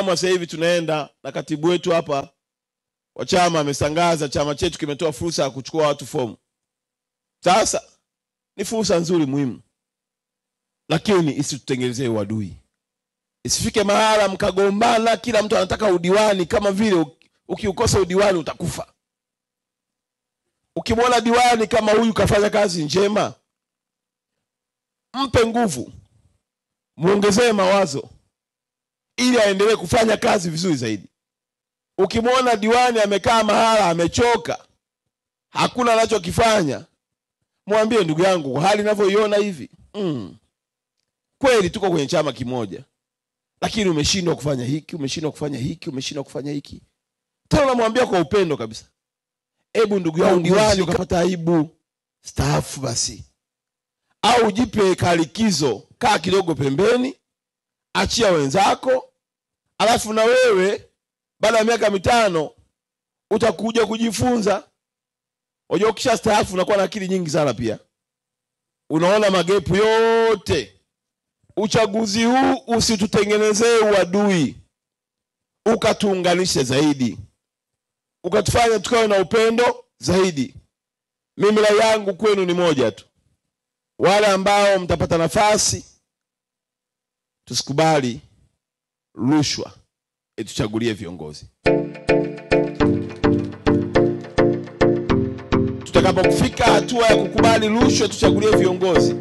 Butiama sasa hivi tunaenda na katibu wetu hapa wa chama amesangaza chama chetu kimetoa fursa ya kuchukua watu fomu. Sasa ni fursa nzuri muhimu. Lakini isitutengenezee uadui. Isifike mahala mkagombana kila mtu anataka udiwani kama vile ukiukosa udiwani utakufa. Ukimwona diwani kama huyu kafanya kazi njema, mpe nguvu. Muongezee mawazo ili aendelee kufanya kazi vizuri zaidi. Ukimwona diwani amekaa mahala amechoka, hakuna anachokifanya, mwambie ndugu yangu hali ninavyoiona hivi. Kweli tuko kwenye chama kimoja, lakini umeshindwa kufanya hiki, umeshindwa kufanya hiki, umeshindwa kufanya hiki. Tena namwambia kwa upendo kabisa. Hebu ndugu yangu diwani ukapata aibu, staafu basi. Au jipe kalikizo, kaa kidogo pembeni, achia wenzako, alafu na wewe baada ya miaka 5 utakuja kujifunza. Unajua ukisha staafu unakuwa na akili nyingi sana pia. Unaona magepu yote. Uchaguzi huu usitutengenezee uadui. Ukatuunganishe zaidi. Ukatufanya tukawe na upendo zaidi. Mimi rai yangu kwenu ni moja tu. Wale ambao mtapata nafasi, tusikubali rushwa tuchagulie viongozi. Tutakapofika hatua ya kukubali rushwa tuchagulie viongozi,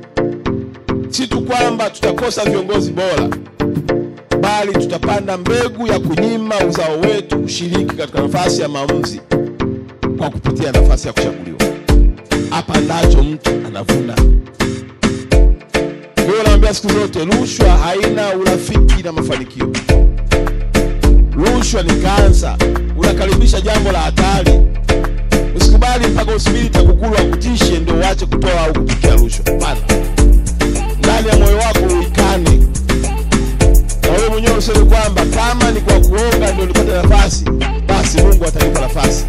si tu kwamba tutakosa viongozi bora, bali tutapanda mbegu ya kunyima uzao wetu kushiriki katika nafasi ya maamuzi kwa kupitia nafasi ya kuchaguliwa. Hapa ndacho mtu anavuna. Mimi naambia siku zote rushwa haina urafiki na mafanikio. Rushwa ni kansa, unakaribisha jambo la hatari. Usikubali mpaka usubiri TAKUKURU akutishe ndio uache kutoa au kupokea rushwa. Hapana. Ndani ya moyo wako uikane. Na wewe mwenyewe useme kwamba kama ni kwa kuonga ndio nipate nafasi, basi Mungu atanipa nafasi.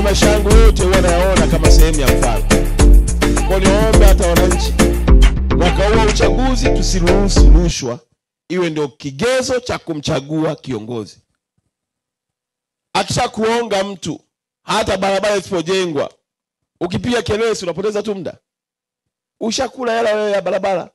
Maisha yangu yote wanayaona kama sehemu ya mfano. Kwa niombe hata wananchi, mwaka huu uchaguzi tusiruhusu rushwa iwe ndio kigezo cha kumchagua kiongozi. Akisha kuonga mtu, hata barabara isipojengwa, ukipiga kelele unapoteza tu muda. Ushakula hela wewe ya barabara.